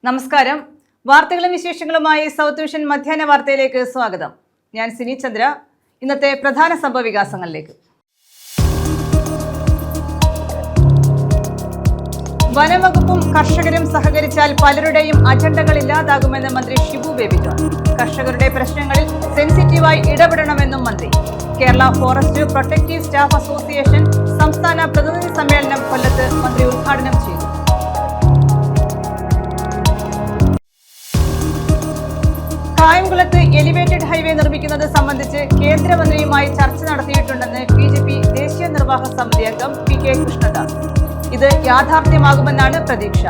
നമസ്കാരം. വാർത്തകളും വിശേഷങ്ങളുമായി സൗത്ത് വിഷൻ മധ്യാഹ്ന വാർത്തയിലേക്ക് സ്വാഗതം. ഞാൻ സിനി ചന്ദ്ര. ഇന്നത്തെ പ്രധാന സംഭവ വികാസങ്ങളിലേക്ക്. വനംവകുപ്പും കർഷകരും സഹകരിച്ചാൽ പലരുടെയും അജണ്ടകൾ ഇല്ലാതാകുമെന്ന് മന്ത്രി ഷിബു ബേബി ജോൺ. കർഷകരുടെ പ്രശ്നങ്ങളിൽ സെൻസിറ്റീവായി ഇടപെടണമെന്നും മന്ത്രി. Kerala forest protective staff association സംസ്ഥാന പ്രതിനിധി സമ്മേളനം കൊല്ലത്ത് മന്ത്രി ഉദ്ഘാടനം ചെയ്തു. കായംകുളത്ത് എലിവേറ്റഡ് ഹൈവേ നിർമ്മിക്കുന്നത് സംബന്ധിച്ച് കേന്ദ്രമന്ത്രിയുമായി ചർച്ച നടത്തിയിട്ടുണ്ടെന്ന് BJP ദേശീയ നിർവാഹക സമിതി അംഗം PK കൃഷ്ണദാസ്. ഇത് യാഥാർത്ഥ്യമാകുമെന്നാണ് പ്രതീക്ഷ.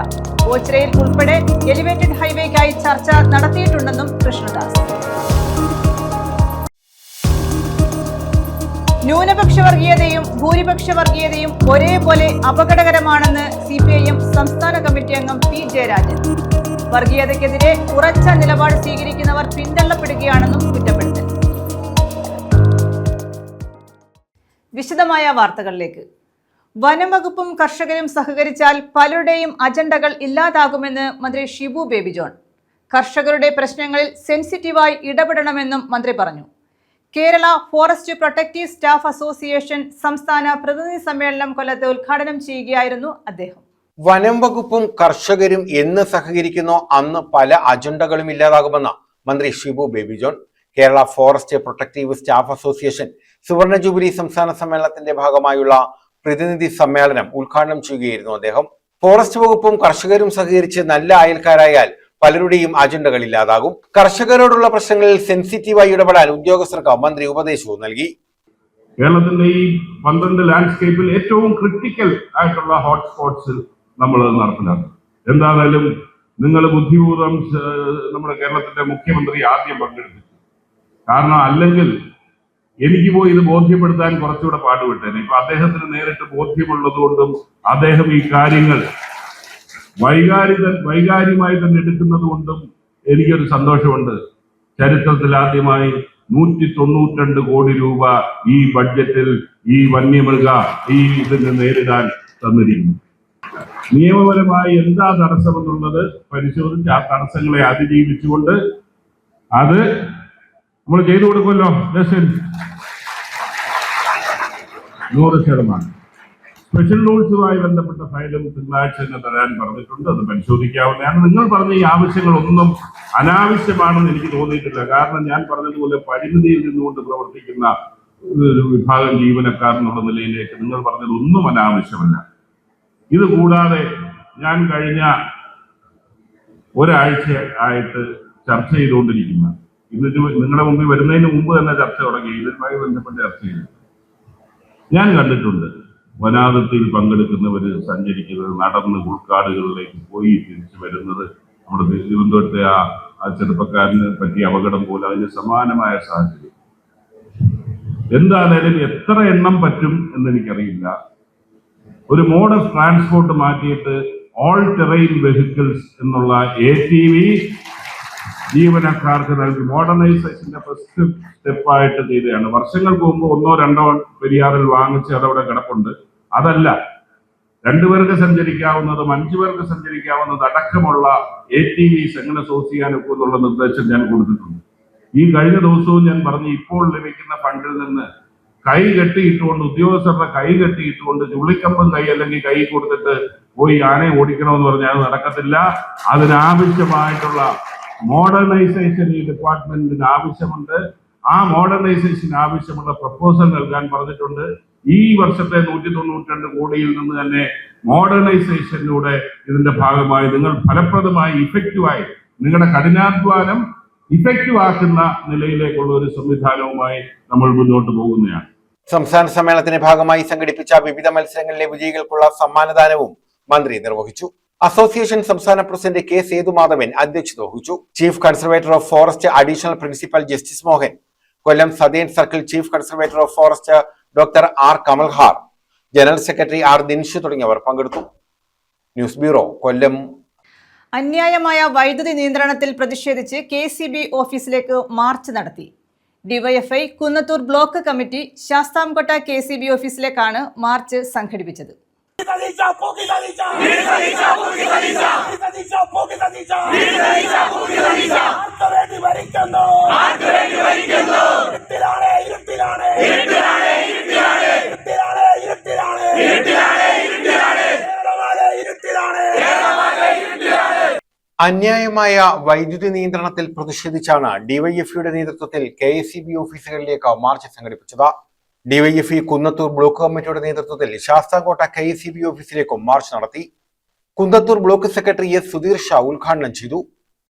ഓച്ചിറയിൽ ഉൾപ്പെടെ എലിവേറ്റഡ് ഹൈവേക്കായി ചർച്ച നടത്തിയിട്ടുണ്ടെന്നും കൃഷ്ണദാസ്. ന്യൂനപക്ഷ വർഗീയതയും ഭൂരിപക്ഷ വർഗീയതയും ഒരേപോലെ അപകടകരമാണെന്ന് CPIM സംസ്ഥാന കമ്മിറ്റി അംഗം P ജയരാജൻ. വർഗീയതയ്ക്കെതിരെ ഉറച്ച നിലപാട് സ്വീകരിക്കുന്നവർ പിന്തള്ളപ്പെടുകയാണെന്നും കുറ്റപ്പെടുത്തി. വിശദമായ വാർത്തകളിലേക്ക്. വനംവകുപ്പും കർഷകരും സഹകരിച്ചാൽ പലരുടെയും അജണ്ടകൾ ഇല്ലാതാകുമെന്ന് മന്ത്രി ഷിബു ബേബി ജോൺ. കർഷകരുടെ പ്രശ്നങ്ങളിൽ സെൻസിറ്റീവായി ഇടപെടണമെന്നും മന്ത്രി പറഞ്ഞു. Kerala forest protective staff association സംസ്ഥാന പ്രതിനിധി സമ്മേളനം കൊല്ലത്ത് ഉദ്ഘാടനം ചെയ്യുകയായിരുന്നു അദ്ദേഹം. വനം വകുപ്പും കർഷകരും എന്ന് സഹകരിക്കുന്നോ അന്ന് പല അജണ്ടകളും ഇല്ലാതാകുമെന്ന് മന്ത്രി Shibu baby John. Kerala forest protective staff association സുവർണ ജൂബിലി സംസ്ഥാന സമ്മേളനത്തിന്റെ ഭാഗമായുള്ള പ്രതിനിധി സമ്മേളനം ഉദ്ഘാടനം ചെയ്യുകയായിരുന്നു അദ്ദേഹം. ഫോറസ്റ്റ് വകുപ്പും കർഷകരും സഹകരിച്ച് നല്ല അയൽക്കാരായാൽ പലരുടെയും അജണ്ടകൾ ഇല്ലാതാകും. കർഷകരോടുള്ള പ്രശ്നങ്ങളിൽ സെൻസിറ്റീവായി ഇടപെടാൻ ഉദ്യോഗസ്ഥർക്ക് മന്ത്രി ഉപദേശവും നൽകി. കേരളത്തിന്റെ ഈ 12 ലാൻഡ്സ്കേപ്പിൽ ഏറ്റവും ക്രിട്ടിക്കൽ ആയിട്ടുള്ള ഹോട്ട്സ്പോട്ട്സ് നമ്മൾ നടപ്പിലാക്കും. എന്തായാലും നിങ്ങൾ ബുദ്ധിപൂർവ്വം നമ്മുടെ കേരളത്തിന്റെ മുഖ്യമന്ത്രി ആദ്യം പങ്കെടുത്തു. കാരണം അല്ലെങ്കിൽ എനിക്ക് പോയി ഇത് ബോധ്യപ്പെടുത്താൻ കുറച്ചുകൂടെ പാടുപെട്ടേനെ. ഇപ്പൊ അദ്ദേഹത്തിന് നേരിട്ട് ബോധ്യമുള്ളത് കൊണ്ടും അദ്ദേഹം ഈ കാര്യങ്ങൾ വൈകാര്യമായി തന്നെ എടുക്കുന്നത് കൊണ്ടും എനിക്കൊരു സന്തോഷമുണ്ട്. ചരിത്രത്തിൽ ആദ്യമായി 192 കോടി രൂപ ഈ ബഡ്ജറ്റിൽ ഈ വന്യമൃഗ ഈ ഇതിന് നേരിടാൻ തന്നിരിക്കുന്നു. നിയമപരമായി എന്താ തടസ്സമെന്നുള്ളത് പരിശോധിച്ച് ആ തടസ്സങ്ങളെ അതിജീവിച്ചുകൊണ്ട് അത് നമ്മൾ ചെയ്തു കൊടുക്കുമല്ലോ. 100%. സ്പെഷ്യൽ റൂൾസുമായി ബന്ധപ്പെട്ട ഫയലും തിങ്കളാഴ്ച തന്നെ തരാൻ പറഞ്ഞിട്ടുണ്ട്. അത് പരിശോധിക്കാവുന്നതാണ്. നിങ്ങൾ പറഞ്ഞ ഈ ആവശ്യങ്ങളൊന്നും അനാവശ്യമാണെന്ന് എനിക്ക് തോന്നിയിട്ടില്ല. കാരണം ഞാൻ പറഞ്ഞതുപോലെ പരിമിതിയിൽ നിന്നുകൊണ്ട് പ്രവർത്തിക്കുന്ന ഒരു വിഭാഗം ജീവനക്കാർ എന്നുള്ള നിലയിലേക്ക് നിങ്ങൾ പറഞ്ഞതൊന്നും അനാവശ്യമല്ല. ഇത് കൂടാതെ ഞാൻ കഴിഞ്ഞ ഒരാഴ്ച ആയിട്ട് ചർച്ച ചെയ്തുകൊണ്ടിരിക്കുന്ന എന്നിട്ട് നിങ്ങളുടെ മുമ്പിൽ വരുന്നതിന് മുമ്പ് തന്നെ ചർച്ച തുടങ്ങി. ഇതുമായി ബന്ധപ്പെട്ട് ചർച്ച ചെയ്തു. ഞാൻ കണ്ടിട്ടുണ്ട് വനാതിർത്തിയിൽ പങ്കെടുക്കുന്നവര് സഞ്ചരിക്കുന്നത്, നടന്ന് ഉൾക്കാടുകളിലേക്ക് പോയി തിരിച്ചു വരുന്നത്. നമ്മുടെ തിരുവനന്തപുരത്തെ ആ ചെറുപ്പക്കാരന് പറ്റിയ അപകടം പോലെ അതിന് സമാനമായ സാഹചര്യം. എന്തായാലും എത്ര എണ്ണം പറ്റും എന്നെനിക്കറിയില്ല. ഒരു മോഡ് ഓഫ് ട്രാൻസ്പോർട്ട് മാറ്റിയിട്ട് ഓൾ ടെറൈൻ വെഹിക്കിൾസ് എന്നുള്ള ATV ജീവനക്കാർക്ക് നൽകി മോഡേണൈസേഷന്റെ ഫസ്റ്റ് സ്റ്റെപ്പായിട്ട് ചെയ്തതാണ്. വർഷങ്ങൾക്ക് മുമ്പ് 1 or 2 പെരിയാറിൽ വാങ്ങിച്ച് അതവിടെ കിടപ്പുണ്ട്. അതല്ല, 2 പേർക്ക് സഞ്ചരിക്കാവുന്നതും 5 പേർക്ക് സഞ്ചരിക്കാവുന്നത് അടക്കമുള്ള ATVs എങ്ങനെ സോഴ്സ് ചെയ്യാനൊക്കെ എന്നുള്ള നിർദ്ദേശം ഞാൻ കൊടുത്തിട്ടുണ്ട്. ഈ കഴിഞ്ഞ ദിവസവും ഞാൻ പറഞ്ഞു, ഇപ്പോൾ ലഭിക്കുന്ന ഫണ്ടിൽ നിന്ന് കൈ കെട്ടിയിട്ടുകൊണ്ട് ഉദ്യോഗസ്ഥരുടെ കൈ കെട്ടിയിട്ടുകൊണ്ട് ചുള്ളിക്കമ്പം കൈ അല്ലെങ്കിൽ കൈ കൊടുത്തിട്ട് പോയി ആനയെ ഓടിക്കണമെന്ന് പറഞ്ഞാൽ അത് നടക്കത്തില്ല. അതിനാവശ്യമായിട്ടുള്ള മോഡേണൈസേഷൻ ഈ ഡിപ്പാർട്ട്മെന്റിന് ആവശ്യമുണ്ട്. ആ മോഡേണൈസേഷൻ ആവശ്യമുള്ള പ്രപ്പോസൽ നൽകാൻ പറഞ്ഞിട്ടുണ്ട്. ഈ വർഷത്തെ 192 കോടിയിൽ നിന്ന് തന്നെ മോഡേണൈസേഷനിലൂടെ ഇതിന്റെ ഭാഗമായി നിങ്ങൾ ഫലപ്രദമായി ഇഫക്റ്റീവായി നിങ്ങളുടെ കഠിനാധ്വാനം ഇഫക്റ്റീവ് ആക്കുന്ന നിലയിലേക്കുള്ള ഒരു സംവിധാനവുമായി നമ്മൾ മുന്നോട്ട് പോകുന്നതാണ്. സംസ്ഥാന സമ്മേളനത്തിന്റെ ഭാഗമായി സംഘടിപ്പിച്ച വിവിധ മത്സരങ്ങളിലെ വിജയികൾക്കുള്ള സമ്മാനദാനവും മന്ത്രി നിർവഹിച്ചു. അസോസിയേഷൻ സംസ്ഥാന പ്രസിഡന്റ് K സേതുമാധവൻ അധ്യക്ഷത വഹിച്ചു. Chief conservator of forest additional principal justice Mohan, Kollam southern circle chief conservator of forest doctor R Kamalhar, general secretary R Dinshu തുടങ്ങിയവർ പങ്കെടുത്തു. News bureau, Kollam. അന്യായമായ വൈദ്യുതി നിയന്ത്രണത്തിൽ പ്രതിഷേധിച്ച് KCB ഓഫീസിലേക്ക് മാർച്ച് നടത്തി. DYFI Kunnathur block committee Sasthamkotta KCB ഓഫീസിലേക്കാണ് മാർച്ച് സംഘടിപ്പിച്ചത്. അന്യായമായ വൈദ്യുതി നിയന്ത്രണത്തിൽ പ്രതിഷേധിച്ചാണ് ഡിവൈഎഫ്ഐയുടെ നേതൃത്വത്തിൽ കെഎസ്ഇബി ഓഫീസുകളിലേക്ക് മാർച്ച് സംഘടിപ്പിച്ചത്. ഡിവൈഎഫ്ഐ കുന്നത്തൂർ ബ്ലോക്ക് കമ്മിറ്റിയുടെ നേതൃത്വത്തിൽ ശാസ്താംകോട്ട കെഎസ്ഇബി ഓഫീസിലേക്കും മാർച്ച് നടത്തി. Kunnathur block secretary S Sudheer Shah ഉദ്ഘാടനം ചെയ്തു.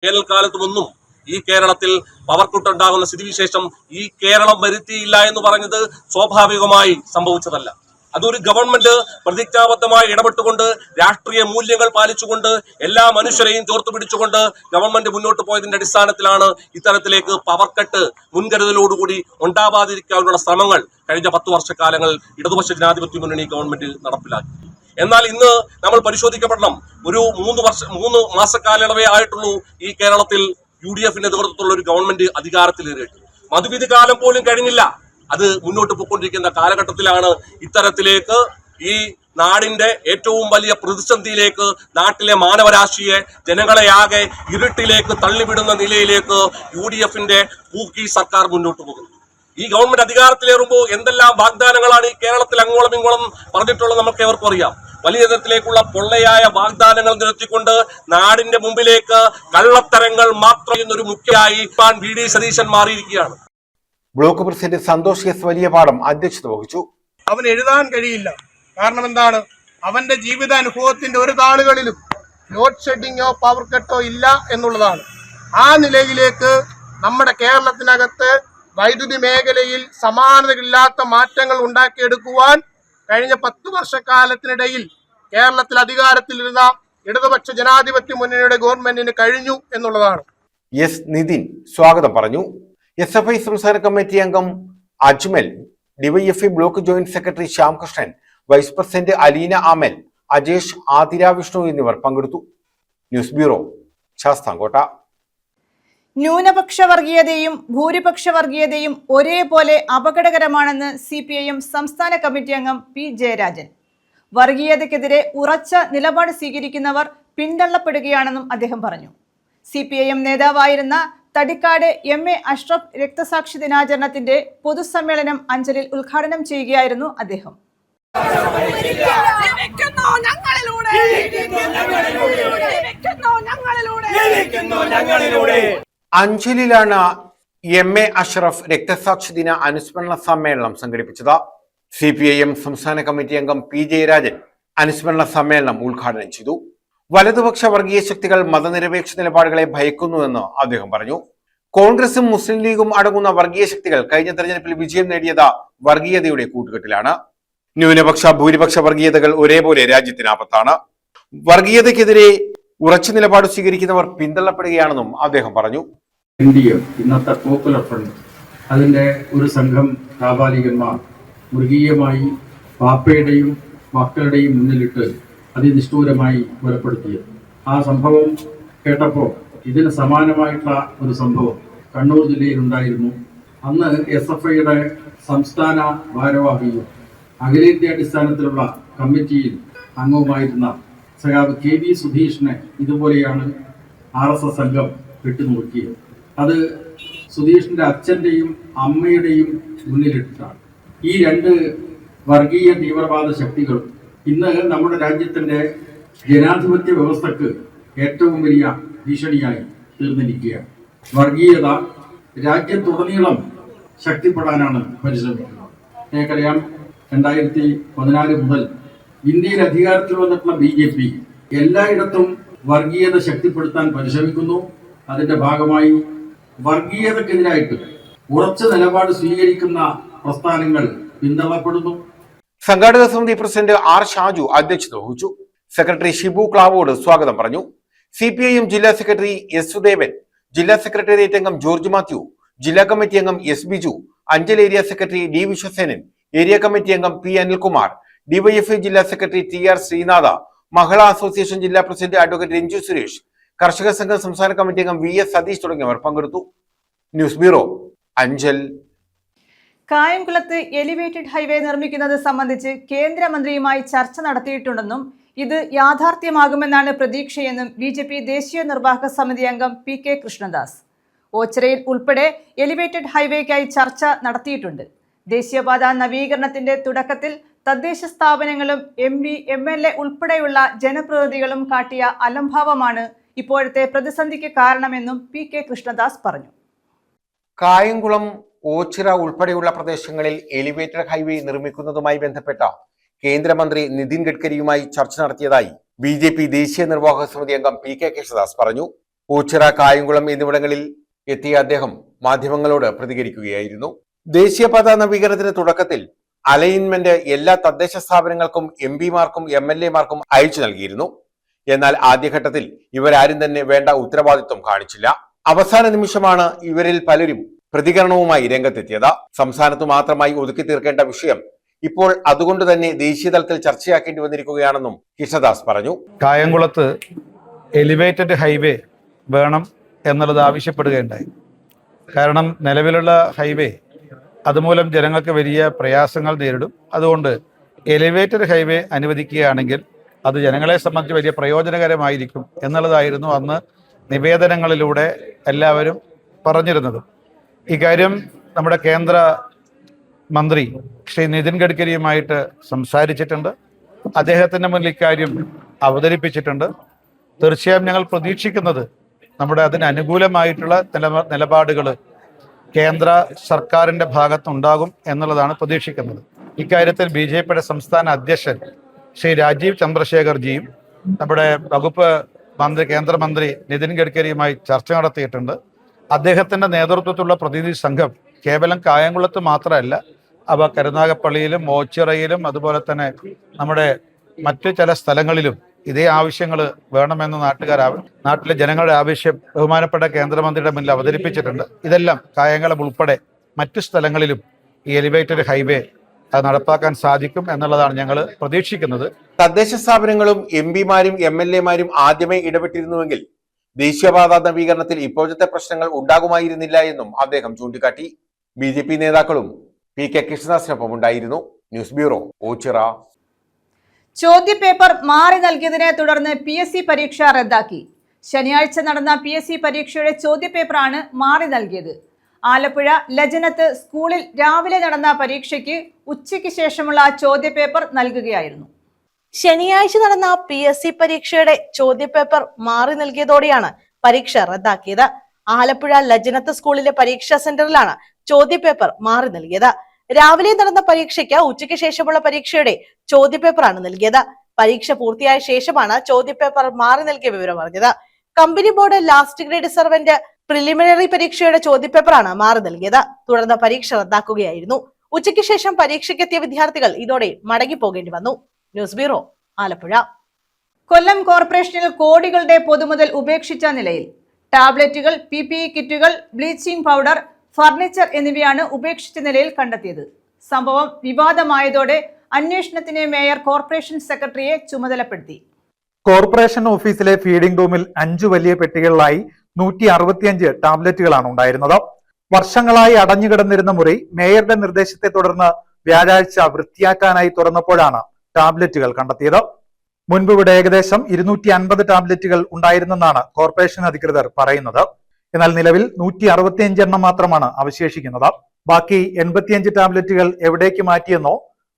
വേനൽക്കാലത്തുമൊന്നും ഈ കേരളത്തിൽ പവർ കട്ട് ഉണ്ടാകുന്ന സ്ഥിതിവിശേഷം ഈ കേരളം വരുത്തിയില്ല എന്ന് പറഞ്ഞത് സ്വാഭാവികമായി സംഭവിച്ചതല്ല. അതൊരു ഗവൺമെന്റ് പ്രതിജ്ഞാബദ്ധമായി ഇടപെട്ടുകൊണ്ട് രാഷ്ട്രീയ മൂല്യങ്ങൾ പാലിച്ചുകൊണ്ട് എല്ലാ മനുഷ്യരെയും ചോർത്തു പിടിച്ചുകൊണ്ട് ഗവൺമെന്റ് മുന്നോട്ട് പോയതിന്റെ അടിസ്ഥാനത്തിലാണ് ഇത്തരത്തിലേക്ക് പവർ കട്ട് മുൻകരുതലോടുകൂടി ഉണ്ടാവാതിരിക്കാനുള്ള ശ്രമങ്ങൾ കഴിഞ്ഞ 10 വർഷക്കാലങ്ങൾ ഇടതുപക്ഷ ജനാധിപത്യ മുന്നണി ഗവൺമെന്റ് നടപ്പിലാക്കി. എന്നാൽ ഇന്ന് നമ്മൾ പരിശോധിക്കപ്പെടണം. ഒരു 3 മാസക്കാലയളവേ ആയിട്ടുള്ളൂ ഈ കേരളത്തിൽ UDFന്റെ നേതൃത്വത്തിലുള്ള ഒരു ഗവൺമെന്റ് അധികാരത്തിലേറിയിട്ട്. മധുവിധി കാലം പോലും കഴിഞ്ഞില്ല. അത് മുന്നോട്ട് പോയിക്കൊണ്ടിരിക്കുന്ന കാലഘട്ടത്തിലാണ് ഇത്തരത്തിലേക്ക് ഈ നാടിന്റെ ഏറ്റവും വലിയ പ്രതിസന്ധിയിലേക്ക് നാട്ടിലെ മാനവരാശിയെ ജനങ്ങളെയാകെ ഇരുട്ടിലേക്ക് തള്ളിവിടുന്ന നിലയിലേക്ക് UDFന്റെ പൂക്കി സർക്കാർ മുന്നോട്ട് പോകുന്നു. ഈ ഗവൺമെന്റ് അധികാരത്തിലേറുമ്പോൾ എന്തെല്ലാം വാഗ്ദാനങ്ങളാണ് ഈ കേരളത്തിൽ അങ്ങോളം ഇങ്ങോളം പറഞ്ഞിട്ടുള്ളത് നമുക്ക് ഏവർക്കും അറിയാം. വലിയ തരത്തിലേക്കുള്ള പൊള്ളയായ വാഗ്ദാനങ്ങൾ നിരത്തിക്കൊണ്ട് നാടിന്റെ മുമ്പിലേക്ക് കള്ളത്തരങ്ങൾ മാത്രം എന്നൊരു മുഖ്യമായി VD സതീശൻ മാറിയിരിക്കുകയാണ്. Block president Santhosh S Valiyapadam അധ്യക്ഷത വഹിച്ചു. അവൻ എഴുതാൻ കഴിയില്ല. കാരണം എന്താണ്? അവന്റെ ജീവിതാനുഭവത്തിന്റെ ഒരു താളുകളിലും ലോഡ് ഷെഡിങ്ങോ പവർ കട്ടോ ഇല്ല എന്നുള്ളതാണ്. ആ നിലയിലേക്ക് നമ്മുടെ കേരളത്തിനകത്ത് വൈദ്യുതി മേഖലയിൽ സമാനതകളില്ലാത്ത മാറ്റങ്ങൾ ഉണ്ടാക്കിയെടുക്കുവാൻ കഴിഞ്ഞ 10 വർഷക്കാലത്തിനിടയിൽ കേരളത്തിൽ അധികാരത്തിലിരുന്ന ഇടതുപക്ഷ ജനാധിപത്യ മുന്നണിയുടെ ഗവൺമെന്റിന് കഴിഞ്ഞു എന്നുള്ളതാണ്. എസ് നിതിൻ സ്വാഗതം പറഞ്ഞു. SFI സംസ്ഥാന കമ്മിറ്റി അംഗം Ajmal, DYFI block joint secretary Shyamkrishnan, vice president Aleena Amal, Ajesh, Athira Vishnu എന്നിവർ പങ്കെടുത്തു. News bureau, Sasthamkotta. ന്യൂനപക്ഷ വർഗീയതയും ഭൂരിപക്ഷ വർഗീയതയും ഒരേപോലെ അപകടകരമാണെന്ന് CPIM സംസ്ഥാന കമ്മിറ്റി അംഗം P ജയരാജൻ. വർഗീയതയ്ക്കെതിരെ ഉറച്ച നിലപാട് സ്വീകരിക്കുന്നവർ പിന്തള്ളപ്പെടുകയാണെന്നും അദ്ദേഹം പറഞ്ഞു. CPIM നേതാവായിരുന്ന തടിക്കാട് MA അഷ്റഫ് രക്തസാക്ഷി ദിനാചരണത്തിന്റെ പൊതുസമ്മേളനം അഞ്ചലിൽ ഉദ്ഘാടനം ചെയ്യുകയായിരുന്നു അദ്ദേഹം. അഞ്ചലിലാണ് MA അഷ്റഫ് രക്തസാക്ഷി ദിന അനുസ്മരണ സമ്മേളനം സംഘടിപ്പിച്ചത്. CPIM സംസ്ഥാന കമ്മിറ്റി അംഗം P ജയരാജൻ അനുസ്മരണ സമ്മേളനം ഉദ്ഘാടനം ചെയ്തു. വലതുപക്ഷ വർഗീയ ശക്തികൾ മതനിരപേക്ഷ നിലപാടുകളെ ഭയക്കുന്നുവെന്ന് അദ്ദേഹം പറഞ്ഞു. കോൺഗ്രസും മുസ്ലിം ലീഗും അടങ്ങുന്ന വർഗീയ ശക്തികൾ കഴിഞ്ഞ തെരഞ്ഞെടുപ്പിൽ വിജയം നേടിയത് വർഗീയതയുടെ കൂട്ടുകെട്ടിലാണ്. ന്യൂനപക്ഷ ഭൂരിപക്ഷ വർഗീയതകൾ ഒരേപോലെ രാജ്യത്തിന് ആപത്താണ്. വർഗീയതയ്ക്കെതിരെ ഉറച്ച നിലപാട് സ്വീകരിക്കുന്നവർ പിന്തള്ളപ്പെടുകയാണെന്നും അദ്ദേഹം പറഞ്ഞു. ഇന്നത്തെ പോപ്പുലർ ഫ്രണ്ട് അതിന്റെ ഒരു സംഘം കാപാലികന്മാർ മൃഗീയമായി പാപ്പയുടെയും മക്കളുടെയും മുന്നിലിട്ട് അതിനിഷ്ഠൂരമായി കൊലപ്പെടുത്തിയത്. ആ സംഭവം കേട്ടപ്പോൾ ഇതിന് സമാനമായിട്ടുള്ള ഒരു സംഭവം കണ്ണൂർ ജില്ലയിൽ ഉണ്ടായിരുന്നു. അന്ന് SFIയുടെ സംസ്ഥാന ഭാരവാഹിയും അഖിലേന്ത്യാ അടിസ്ഥാനത്തിലുള്ള കമ്മിറ്റിയിൽ അംഗവുമായിരുന്ന സഖാവ് KV സുധീഷിനെ ഇതുപോലെയാണ് RSS സംഘം വെട്ടിനുറുക്കിയത്. അത് സുധീഷിന്റെ അച്ഛന്റെയും അമ്മയുടെയും മുന്നിലിട്ടിട്ടാണ്. ഈ 2 വർഗീയ തീവ്രവാദ ശക്തികൾ ഇന്ന് നമ്മുടെ രാജ്യത്തിന്റെ ജനാധിപത്യ വ്യവസ്ഥക്ക് ഏറ്റവും വലിയ ഭീഷണിയായി തീർന്നിരിക്കുകയാണ്. വർഗീയത രാജ്യത്തുടനീളം ശക്തിപ്പെടാനാണ് പരിശ്രമിക്കുന്നത്. എനിക്കറിയാം 2014 മുതൽ ഇന്ത്യയിൽ അധികാരത്തിൽ വന്നിട്ടുള്ള BJP എല്ലായിടത്തും വർഗീയത ശക്തിപ്പെടുത്താൻ പരിശ്രമിക്കുന്നു. അതിന്റെ ഭാഗമായി വർഗീയതക്കെതിരായിട്ട് ഉറച്ച നിലപാട് സ്വീകരിക്കുന്ന പ്രസ്ഥാനങ്ങൾ പിന്തള്ളപ്പെടുന്നു. സംഘാടക സമിതി പ്രസിഡന്റ് R ഷാജു അധ്യക്ഷത വഹിച്ചു. സെക്രട്ടറി ഷിബു ക്ലാവോട് സ്വാഗതം പറഞ്ഞു. CPIM ജില്ലാ സെക്രട്ടറി S സുദേവൻ, ജില്ലാ സെക്രട്ടേറിയറ്റ് അംഗം ജോർജ് മാത്യു, ജില്ലാ കമ്മിറ്റി അംഗം S Biju, Anchal area secretary D Viswasenan, area committee അംഗം P അനിൽകുമാർ, DYFI ജില്ലാ സെക്രട്ടറി TR ശ്രീനാഥ, മഹിളാ അസോസിയേഷൻ ജില്ലാ പ്രസിഡന്റ് അഡ്വക്കേറ്റ് രഞ്ജു സുരേഷ്, കർഷക സംഘം സംസ്ഥാന കമ്മിറ്റി അംഗം VS സതീഷ് തുടങ്ങിയവർ പങ്കെടുത്തു. News bureau, Anchal. കായംകുളത്ത് എലിവേറ്റഡ് ഹൈവേ നിർമ്മിക്കുന്നത് സംബന്ധിച്ച് കേന്ദ്രമന്ത്രിയുമായി ചർച്ച നടത്തിയിട്ടുണ്ടെന്നും ഇത് യാഥാർത്ഥ്യമാകുമെന്നാണ് പ്രതീക്ഷയെന്നും BJP ദേശീയ നിർവാഹക സമിതി അംഗം PK കൃഷ്ണദാസ്. ഓച്ചിറയിൽ ഉൾപ്പെടെ എലിവേറ്റഡ് ഹൈവേക്കായി ചർച്ച നടത്തിയിട്ടുണ്ട്. ദേശീയപാത നവീകരണത്തിന്റെ തുടക്കത്തിൽ തദ്ദേശ സ്ഥാപനങ്ങളും MP, MLA ഉൾപ്പെടെയുള്ള ജനപ്രതിനിധികളും കാട്ടിയ അലംഭാവമാണ് ഇപ്പോഴത്തെ പ്രതിസന്ധിക്ക് കാരണമെന്നും PK കൃഷ്ണദാസ് പറഞ്ഞു. കായംകുളം, ഓച്ചിറ ഉൾപ്പെടെയുള്ള പ്രദേശങ്ങളിൽ എലിവേറ്റഡ് ഹൈവേ നിർമ്മിക്കുന്നതുമായി ബന്ധപ്പെട്ട കേന്ദ്രമന്ത്രി നിതിൻ ഗഡ്കരിയുമായി ചർച്ച നടത്തിയതായി BJP ദേശീയ നിർവാഹക സമിതി അംഗം PK കൃഷ്ണദാസ് പറഞ്ഞു. ഓച്ചിറ, കായംകുളം എന്നിവിടങ്ങളിൽ എത്തിയ അദ്ദേഹം മാധ്യമങ്ങളോട് പ്രതികരിക്കുകയായിരുന്നു. ദേശീയപാത നവീകരണത്തിന്റെ തുടക്കത്തിൽ അലൈൻമെന്റ് എല്ലാ തദ്ദേശ സ്ഥാപനങ്ങൾക്കും MP-മാർക്കും MLA-മാർക്കും അയച്ചു നൽകിയിരുന്നു. എന്നാൽ ആദ്യഘട്ടത്തിൽ ഇവരാരും തന്നെ വേണ്ട ഉത്തരവാദിത്വം കാണിച്ചില്ല. അവസാന നിമിഷമാണ് ഇവരിൽ പലരും പ്രതികരണവുമായി രംഗത്തെത്തിയത്. സംസ്ഥാനത്ത് മാത്രമായി ഒതുക്കി തീർക്കേണ്ട വിഷയം ഇപ്പോൾ അതുകൊണ്ട് തന്നെ ദേശീയ തലത്തിൽ ചർച്ചയാക്കേണ്ടി വന്നിരിക്കുകയാണെന്നും കൃഷ്ണദാസ് പറഞ്ഞു. കായംകുളത്ത് എലിവേറ്റഡ് ഹൈവേ വേണം എന്നുള്ളത് ആവശ്യപ്പെടുകയുണ്ടായി. കാരണം നിലവിലുള്ള ഹൈവേ അതുമൂലം ജനങ്ങൾക്ക് വലിയ പ്രയാസങ്ങൾ നേരിടും. അതുകൊണ്ട് എലിവേറ്റഡ് ഹൈവേ അനുവദിക്കുകയാണെങ്കിൽ അത് ജനങ്ങളെ സംബന്ധിച്ച് വലിയ പ്രയോജനകരമായിരിക്കും എന്നുള്ളതായിരുന്നു അന്ന് നിവേദനങ്ങളിലൂടെ എല്ലാവരും പറഞ്ഞിരുന്നത്. ഇക്കാര്യം നമ്മുടെ കേന്ദ്ര മന്ത്രി ശ്രീ നിതിൻ ഗഡ്കരിയുമായിട്ട് സംസാരിച്ചിട്ടുണ്ട്. അദ്ദേഹത്തിൻ്റെ മുന്നിൽ ഇക്കാര്യം അവതരിപ്പിച്ചിട്ടുണ്ട്. തീർച്ചയായും ഞങ്ങൾ പ്രതീക്ഷിക്കുന്നത് നമ്മുടെ അതിന് അനുകൂലമായിട്ടുള്ള നിലപാടുകൾ കേന്ദ്ര സർക്കാരിൻ്റെ ഭാഗത്തുണ്ടാകും എന്നുള്ളതാണ് പ്രതീക്ഷിക്കുന്നത്. ഇക്കാര്യത്തിൽ BJPയുടെ സംസ്ഥാന അധ്യക്ഷൻ ശ്രീ രാജീവ് ചന്ദ്രശേഖർജിയും നമ്മുടെ വകുപ്പ് മന്ത്രി, കേന്ദ്രമന്ത്രി നിതിൻ ഗഡ്കരിയുമായി ചർച്ച നടത്തിയിട്ടുണ്ട്. അദ്ദേഹത്തിൻ്റെ നേതൃത്വത്തിലുള്ള പ്രതിനിധി സംഘം കേവലം കായംകുളത്ത് മാത്രമല്ല, അവ കരുനാഗപ്പള്ളിയിലും ഓച്ചിറയിലും അതുപോലെ തന്നെ നമ്മുടെ മറ്റു ചില സ്ഥലങ്ങളിലും ഇതേ ആവശ്യങ്ങൾ വേണമെന്ന് നാട്ടിലെ ജനങ്ങളുടെ ആവശ്യം ബഹുമാനപ്പെട്ട കേന്ദ്രമന്ത്രിയുടെ മുന്നിൽ അവതരിപ്പിച്ചിട്ടുണ്ട്. ഇതെല്ലാം കായംകുളം ഉൾപ്പെടെ മറ്റു സ്ഥലങ്ങളിലും ഈ എലിവേറ്റഡ് ഹൈവേ നടപ്പാക്കാൻ സാധിക്കും എന്നുള്ളതാണ് ഞങ്ങൾ പ്രതീക്ഷിക്കുന്നത്. തദ്ദേശ സ്ഥാപനങ്ങളും MP-മാരും MLA-മാരും ആദ്യമേ ഇടപെട്ടിരുന്നുവെങ്കിൽ ദേശീയപാത നവീകരണത്തിൽ ഇപ്പോഴത്തെ പ്രശ്നങ്ങൾ ഉണ്ടാകുമായിരുന്നില്ല എന്നും അദ്ദേഹം ചൂണ്ടിക്കാട്ടി. BJP നേതാക്കളും PK കൃഷ്ണദാസിനൊപ്പം ഉണ്ടായിരുന്നു. News bureau, Ochira. ചോദ്യപേപ്പർ മാറി നൽകിയതിനെ തുടർന്ന് PSC പരീക്ഷ റദ്ദാക്കി. ശനിയാഴ്ച നടന്ന PSC പരീക്ഷയുടെ ചോദ്യപേപ്പറാണ് മാറി നൽകിയത്. ആലപ്പുഴ ലജനത്ത് സ്കൂളിൽ രാവിലെ നടന്ന പരീക്ഷയ്ക്ക് ഉച്ചയ്ക്ക് ശേഷമുള്ള ചോദ്യപേപ്പർ നൽകുകയായിരുന്നു. ശനിയാഴ്ച നടന്ന PSC പരീക്ഷയുടെ ചോദ്യപേപ്പർ മാറി നൽകിയതോടെയാണ് പരീക്ഷ റദ്ദാക്കിയത്. ആലപ്പുഴ ലജനത്ത് സ്കൂളിലെ പരീക്ഷാ സെന്ററിലാണ് ചോദ്യപേപ്പർ മാറി നൽകിയത്. രാവിലെ നടന്ന പരീക്ഷയ്ക്ക് ഉച്ചയ്ക്ക് ശേഷമുള്ള പരീക്ഷയുടെ ചോദ്യപേപ്പറാണ് നൽകിയത്. പരീക്ഷ പൂർത്തിയായ ശേഷമാണ് ചോദ്യപേപ്പർ മാറി നൽകിയ വിവരം അറിഞ്ഞത്. Company board last grade servant preliminary പരീക്ഷയുടെ ചോദ്യപേപ്പറാണ് മാറി നൽകിയത്. തുടർന്ന് പരീക്ഷ റദ്ദാക്കുകയായിരുന്നു. ഉച്ചയ്ക്ക് ശേഷം പരീക്ഷയ്ക്കെത്തിയ വിദ്യാർത്ഥികൾ ഇതോടെ മടങ്ങിപ്പോകേണ്ടി വന്നു. News bureau, Alappuzha. കൊല്ലം കോർപ്പറേഷനിൽ കോടികളുടെ പൊതുമുതൽ ഉപേക്ഷിച്ച നിലയിൽ. ടാബ്ലറ്റുകൾ, PPE കിറ്റുകൾ, ബ്ലീച്ചിംഗ് പൗഡർ, ഫർണിച്ചർ എന്നിവയാണ് ഉപേക്ഷിച്ച നിലയിൽ കണ്ടെത്തിയത്. സംഭവം വിവാദമായതോടെ അന്വേഷണത്തിന് മേയർ കോർപ്പറേഷൻ സെക്രട്ടറിയെ ചുമതലപ്പെടുത്തി. കോർപ്പറേഷൻ ഓഫീസിലെ ഫീഡിംഗ് റൂമിൽ 5 വലിയ പെട്ടികളിലായി 165 ടാബ്ലറ്റുകളാണ് ഉണ്ടായിരുന്നത്. വർഷങ്ങളായി അടഞ്ഞുകിടന്നിരുന്ന മുറി മേയറുടെ നിർദ്ദേശത്തെ തുടർന്ന് വ്യാഴാഴ്ച വൃത്തിയാക്കാനായി തുറന്നപ്പോഴാണ് ടാബ്ലറ്റുകൾ കണ്ടെത്തിയത്. മുൻപ് ഇവിടെ ഏകദേശം 250 ടാബ്ലറ്റുകൾ ഉണ്ടായിരുന്നെന്നാണ് കോർപ്പറേഷൻ അധികൃതർ പറയുന്നത്. എന്നാൽ നിലവിൽ 165 എണ്ണം മാത്രമാണ് അവശേഷിക്കുന്നത്. ബാക്കി 85 ടാബ്ലറ്റുകൾ എവിടേക്ക് മാറ്റിയെന്നോ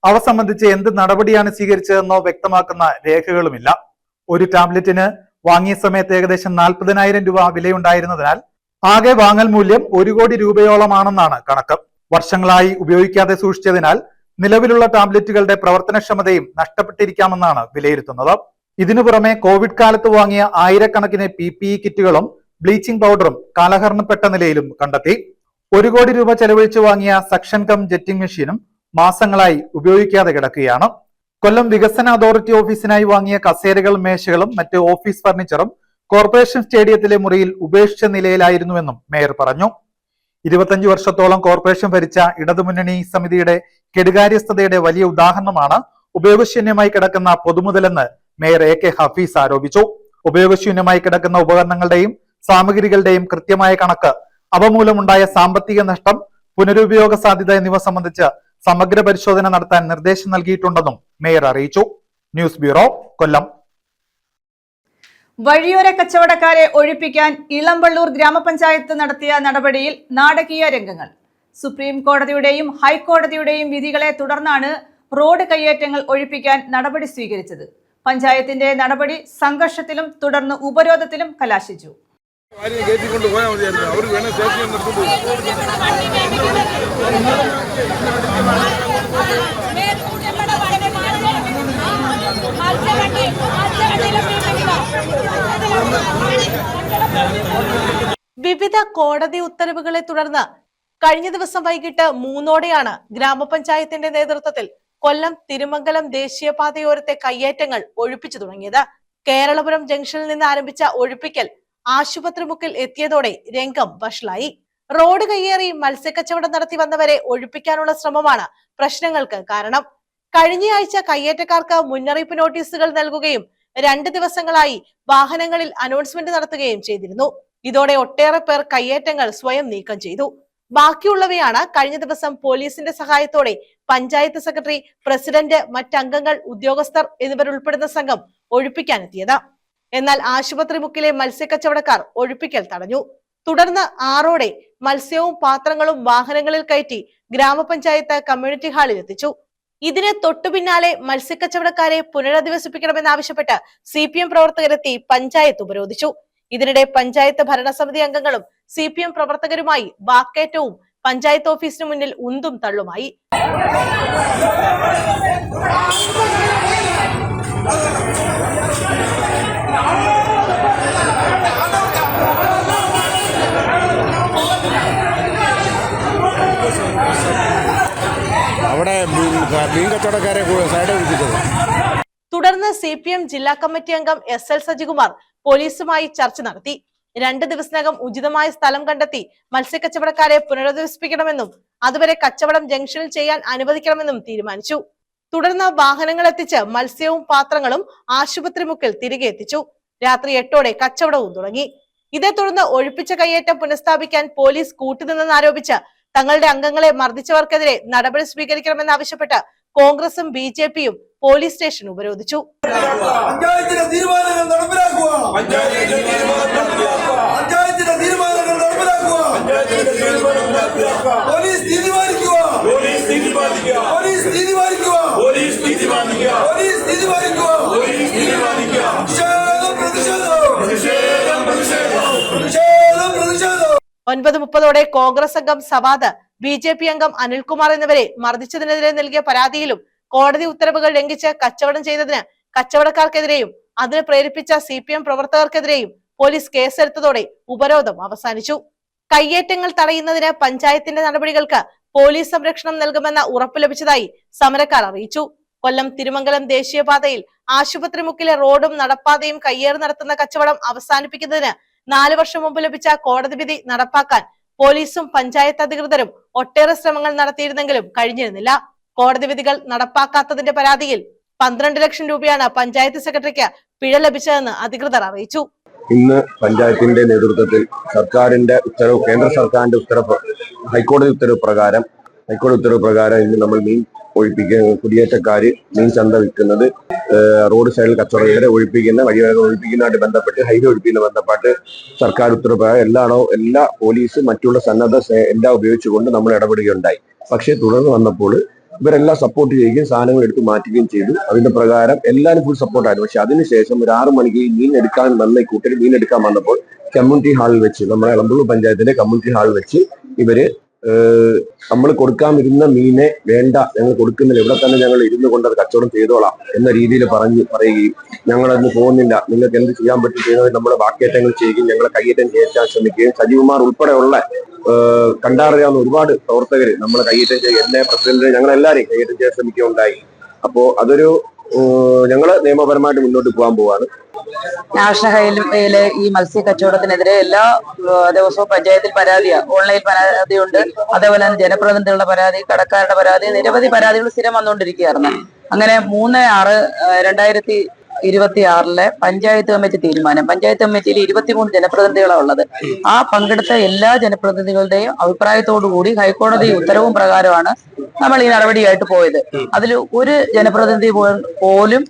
അവ സംബന്ധിച്ച് എന്ത് നടപടിയാണ് സ്വീകരിച്ചതെന്നോ വ്യക്തമാക്കുന്ന രേഖകളുമില്ല. ഒരു ടാബ്ലറ്റിന് വാങ്ങിയ സമയത്ത് ഏകദേശം 40,000 രൂപ വിലയുണ്ടായിരുന്നതിനാൽ ആകെ വാങ്ങൽ മൂല്യം 1 കോടി രൂപയോളമാണെന്നാണ് കണക്ക്. വർഷങ്ങളായി ഉപയോഗിക്കാതെ സൂക്ഷിച്ചതിനാൽ നിലവിലുള്ള ടാബ്ലറ്റുകളുടെ പ്രവർത്തനക്ഷമതയും നഷ്ടപ്പെട്ടിരിക്കാമെന്നാണ് വിലയിരുത്തുന്നത്. ഇതിനു പുറമെ കോവിഡ് കാലത്ത് വാങ്ങിയ ആയിരക്കണക്കിന് PPE കിറ്റുകളും ബ്ലീച്ചിംഗ് പൗഡറും കാലഹരണപ്പെട്ട നിലയിലും കണ്ടെത്തി. 1 കോടി രൂപ ചെലവഴിച്ച് വാങ്ങിയ സക്ഷൻ കം ജെറ്റിംഗ് മെഷീനും മാസങ്ങളായി ഉപയോഗിക്കാതെ കിടക്കുകയാണ്. കൊല്ലം വികസന അതോറിറ്റി ഓഫീസിനായി വാങ്ങിയ കസേരകളും മേശകളും മറ്റ് ഓഫീസ് ഫർണിച്ചറും കോർപ്പറേഷൻ സ്റ്റേഡിയത്തിലെ മുറിയിൽ ഉപേക്ഷിച്ച നിലയിലായിരുന്നുവെന്നും മേയർ പറഞ്ഞു. 25 വർഷത്തോളം കോർപ്പറേഷൻ ഭരിച്ച ഇടതുമുന്നണി സമിതിയുടെ കെടുകാര്യസ്ഥതയുടെ വലിയ ഉദാഹരണമാണ് ഉപയോഗശൂന്യമായി കിടക്കുന്ന പൊതുമുതലെന്ന് മേയർ AK ഹഫീസ് ആരോപിച്ചു. ഉപയോഗശൂന്യമായി കിടക്കുന്ന ഉപകരണങ്ങളുടെയും സാമഗ്രികളുടെയും കൃത്യമായ കണക്ക്, അവ മൂലമുണ്ടായ സാമ്പത്തിക നഷ്ടം, പുനരുപയോഗ സാധ്യത എന്നിവ സംബന്ധിച്ച് സമഗ്ര പരിശോധന നടത്താൻ നിർദ്ദേശം നൽകിയിട്ടുണ്ടെന്നും മേയർ അറിയിച്ചു. ന്യൂസ് ബ്യൂറോ, കൊല്ലം. വഴിയോര കച്ചവടക്കാരെ ഒഴിപ്പിക്കാൻ ഇളമ്പള്ളൂർ ഗ്രാമപഞ്ചായത്ത് നടത്തിയ നടപടിയിൽ നാടകീയ രംഗങ്ങൾ. സുപ്രീം കോടതിയുടെയും ഹൈക്കോടതിയുടെയും വിധികളെ തുടർന്നാണ് റോഡ് കയ്യേറ്റങ്ങൾ ഒഴിപ്പിക്കാൻ നടപടി സ്വീകരിച്ചത്. പഞ്ചായത്തിന്റെ നടപടി സംഘർഷത്തിലും തുടർന്ന് ഉപരോധത്തിലും കലാശിച്ചു. വിവിധ കോടതി ഉത്തരവുകളെ തുടർന്ന് കഴിഞ്ഞ ദിവസം വൈകിട്ട് 3:00-ഓടെയാണ് ഗ്രാമപഞ്ചായത്തിന്റെ നേതൃത്വത്തിൽ കൊല്ലം തിരുമംഗലം ദേശീയപാതയോരത്തെ കയ്യേറ്റങ്ങൾ ഒഴിപ്പിച്ചു തുടങ്ങിയത്. കേരളപുരം ജംഗ്ഷനിൽ നിന്ന് ആരംഭിച്ച ഒഴിപ്പിക്കൽ ആശുപത്രി മുക്കിൽ എത്തിയതോടെ രംഗം വഷളായി. റോഡ് കയ്യേറി മത്സ്യക്കച്ചവടം നടത്തി വന്നവരെ ഒഴിപ്പിക്കാനുള്ള ശ്രമമാണ് പ്രശ്നങ്ങൾക്ക് കാരണം. കഴിഞ്ഞയാഴ്ച കയ്യേറ്റക്കാർക്ക് മുന്നറിയിപ്പ് നോട്ടീസുകൾ നൽകുകയും 2 ദിവസങ്ങളായി വാഹനങ്ങളിൽ അനൗൺസ്മെന്റ് നടത്തുകയും ചെയ്തിരുന്നു. ഇതോടെ ഒട്ടേറെ പേർ കയ്യേറ്റങ്ങൾ സ്വയം നീക്കം ചെയ്തു. ബാക്കിയുള്ളവയാണ് കഴിഞ്ഞ ദിവസം പോലീസിന്റെ സഹായത്തോടെ പഞ്ചായത്ത് സെക്രട്ടറി, പ്രസിഡന്റ്, മറ്റംഗങ്ങൾ, ഉദ്യോഗസ്ഥർ എന്നിവരുൾപ്പെടുന്ന സംഘം ഒഴിപ്പിക്കാനെത്തിയത്. എന്നാൽ ആശുപത്രി മുക്കിലെ മത്സ്യക്കച്ചവടക്കാർ ഒഴിപ്പിക്കൽ തടഞ്ഞു. തുടർന്ന് 6:00-ഓടെ മത്സ്യവും പാത്രങ്ങളും വാഹനങ്ങളിൽ കയറ്റി ഗ്രാമപഞ്ചായത്ത് കമ്മ്യൂണിറ്റി ഹാളിൽ എത്തിച്ചു. ഇതിന് തൊട്ടുപിന്നാലെ മത്സ്യക്കച്ചവടക്കാരെ പുനരധിവസിപ്പിക്കണമെന്നാവശ്യപ്പെട്ട് CPM പ്രവർത്തകരെത്തി പഞ്ചായത്ത് ഉപരോധിച്ചു. ഇതിനിടെ പഞ്ചായത്ത് ഭരണസമിതി അംഗങ്ങളും CPM പ്രവർത്തകരുമായി വാക്കേറ്റവും പഞ്ചായത്ത് ഓഫീസിന് മുന്നിൽ ഉന്തും തള്ളുമായി. അവിടെ മീൻ കച്ചവടക്കാരെ സൈഡ് ഒഴിപ്പിച്ചത്. തുടർന്ന് CPM ജില്ലാ കമ്മിറ്റി അംഗം SL സജികുമാർ പോലീസുമായി ചർച്ച നടത്തി. 2 ദിവസത്തിനകം ഉചിതമായ സ്ഥലം കണ്ടെത്തി മത്സ്യക്കച്ചവടക്കാരെ പുനരധിവസിപ്പിക്കണമെന്നും അതുവരെ കച്ചവടം ജംഗ്ഷനിൽ ചെയ്യാൻ അനുവദിക്കണമെന്നും തീരുമാനിച്ചു. തുടർന്ന് വാഹനങ്ങൾ എത്തിച്ച് മത്സ്യവും പാത്രങ്ങളും ആശുപത്രി മുക്കിൽ തിരികെ എത്തിച്ചു. രാത്രി 8:00-ഓടെ കച്ചവടവും തുടങ്ങി. ഇതേ തുടർന്ന് ഒഴിപ്പിച്ച കയ്യേറ്റം പുനഃസ്ഥാപിക്കാൻ പോലീസ് കൂട്ടുനിന്നെന്നാരോപിച്ച് തങ്ങളുടെ അംഗങ്ങളെ മർദ്ദിച്ചവർക്കെതിരെ നടപടി സ്വീകരിക്കണമെന്നാവശ്യപ്പെട്ട് കോൺഗ്രസും BJPയും പോലീസ് സ്റ്റേഷൻ ഉപരോധിച്ചു. (9:30-ഓടെ കോൺഗ്രസ് അംഗം സവാദ്, BJP അംഗം അനിൽകുമാർ എന്നിവരെ മർദ്ദിച്ചതിനെതിരെ നൽകിയ പരാതിയിലും കോടതി ഉത്തരവുകൾ ലംഘിച്ച് കച്ചവടം ചെയ്തതിന് കച്ചവടക്കാർക്കെതിരെയും അതിന് പ്രേരിപ്പിച്ച CPM പ്രവർത്തകർക്കെതിരെയും പോലീസ് കേസെടുത്തതോടെ ഉപരോധം അവസാനിച്ചു. കയ്യേറ്റങ്ങൾ തടയുന്നതിന് പഞ്ചായത്തിന്റെ നടപടികൾക്ക് പോലീസ് സംരക്ഷണം നൽകുമെന്ന ഉറപ്പ് ലഭിച്ചതായി സമരക്കാർ അറിയിച്ചു. കൊല്ലം തിരുമംഗലം ദേശീയപാതയിൽ ആശുപത്രി മുക്കിലെ റോഡും നടപ്പാതയും കയ്യേറി നടത്തുന്ന കച്ചവടം അവസാനിപ്പിക്കുന്നതിന് 4 വർഷം മുമ്പ് ലഭിച്ച കോടതി വിധി നടപ്പാക്കാൻ പോലീസും പഞ്ചായത്ത് അധികൃതരും ഒട്ടേറെ ശ്രമങ്ങൾ നടത്തിയിരുന്നെങ്കിലും കഴിഞ്ഞിരുന്നില്ല. കോടതി വിധികൾ നടപ്പാക്കാത്തതിന്റെ പരാതിയിൽ 12 ലക്ഷം രൂപയാണ് പഞ്ചായത്ത് സെക്രട്ടറിക്ക് പിഴ ലഭിച്ചതെന്ന് അധികൃതർ അറിയിച്ചു. ഇന്ന് പഞ്ചായത്തിന്റെ നേതൃത്വത്തിൽ സർക്കാരിന്റെ ഉത്തരവ്, കേന്ദ്ര സർക്കാരിന്റെ ഉത്തരവ്, ഹൈക്കോടതി ഉത്തരവ് പ്രകാരം ഇന്ന് നമ്മൾ മീൻ കുടിയേറ്റക്കാര് മീൻ ചന്ത വിൽക്കുന്നത്, റോഡ് സൈഡിൽ കച്ചവടക്കാരെ ഒഴിപ്പിക്കുന്ന, വഴിയോരം ഒഴിപ്പിക്കുന്നതായിട്ട് ബന്ധപ്പെട്ട്, ഹൈവേ ഒഴിപ്പിക്കുന്നതുമായി ബന്ധപ്പെട്ട് സർക്കാർ ഉത്തരവ് പ്രകാരം എല്ലാ പോലീസും മറ്റുള്ള സന്നദ്ധ എല്ലാം ഉപയോഗിച്ചുകൊണ്ട് നമ്മൾ ഇടപെടുകയുണ്ടായി. പക്ഷേ തുടർന്ന് വന്നപ്പോൾ ഇവരെല്ലാം സപ്പോർട്ട് ചെയ്യുകയും സാധനങ്ങൾ എടുത്ത് മാറ്റുകയും ചെയ്തു. അതിന്റെ പ്രകാരം എല്ലാവരും ഫുൾ സപ്പോർട്ടായിരുന്നു. പക്ഷെ അതിനുശേഷം ഒരു 6 മണിക്ക് മീൻ എടുക്കാൻ വന്ന കൂട്ടർ മീൻ എടുക്കാൻ വന്നപ്പോൾ കമ്മ്യൂണിറ്റി ഹാളിൽ വെച്ച്, നമ്മുടെ ഇളമ്പള്ളൂർ പഞ്ചായത്തിന്റെ കമ്മ്യൂണിറ്റി ഹാളിൽ വെച്ച് ഇവര് നമ്മൾ കൊടുക്കാൻ വരുന്ന മീനെ വേണ്ട, ഞങ്ങൾ കൊടുക്കുന്നില്ല, ഇവിടെ തന്നെ ഞങ്ങൾ ഇരുന്ന് കൊണ്ട് അത് കച്ചവടം ചെയ്തോളാം എന്ന രീതിയിൽ പറയുകയും ഞങ്ങളതിന് പോകുന്നില്ല, നിങ്ങൾക്ക് എന്ത് ചെയ്യാൻ പറ്റും ചെയ്യുന്നത് നമ്മുടെ വാക്കേറ്റങ്ങൾ ചെയ്യുകയും ഞങ്ങളെ കയ്യേറ്റം ചെയ്യാൻ ശ്രമിക്കുകയും സജീവമാർ ഉൾപ്പെടെയുള്ള കണ്ടറിയാവുന്ന ഒരുപാട് പ്രവർത്തകർ നമ്മളെ കയ്യേറ്റം ചെയ്യുക, എന്നെ പ്രസിഡന്റ് ഞങ്ങളെല്ലാവരെയും കയ്യേറ്റം ചെയ്യാൻ ശ്രമിക്കുകയുണ്ടായി. അപ്പോൾ അതൊരു ഞങ്ങള് നിയമപരമായിട്ട് മുന്നോട്ട് പോകാൻ പോവാണ്. നാഷണൽ ഹൈവേയിലെ ഈ മത്സ്യ കച്ചവടത്തിനെതിരെ എല്ലാ ദിവസവും പഞ്ചായത്തിൽ പരാതിയാണ്, ഓൺലൈൻ പരാതിയുണ്ട്, അതേപോലെ തന്നെ ജനപ്രതിനിധികളുടെ പരാതി, കടക്കാരുടെ പരാതി, നിരവധി പരാതികൾ സ്ഥിരം വന്നുകൊണ്ടിരിക്കുകയായിരുന്നു. അങ്ങനെ 3/6/2023 26 പഞ്ചായത്ത് കമ്മിറ്റി തീരുമാനം. പഞ്ചായത്ത് കമ്മിറ്റിയിൽ 23 ജനപ്രതിനിധികളാണ് ഉള്ളത്. ആ പങ്കെടുത്ത എല്ലാ ജനപ്രതിനിധികളുടെയും അഭിപ്രായത്തോടുകൂടി ഹൈക്കോടതി ഉത്തരവും പ്രകാരമാണ് നമ്മൾ ഈ നടപടിയായിട്ട് പോയത്. അതിൽ ഒരു ജനപ്രതിനിധി പോലും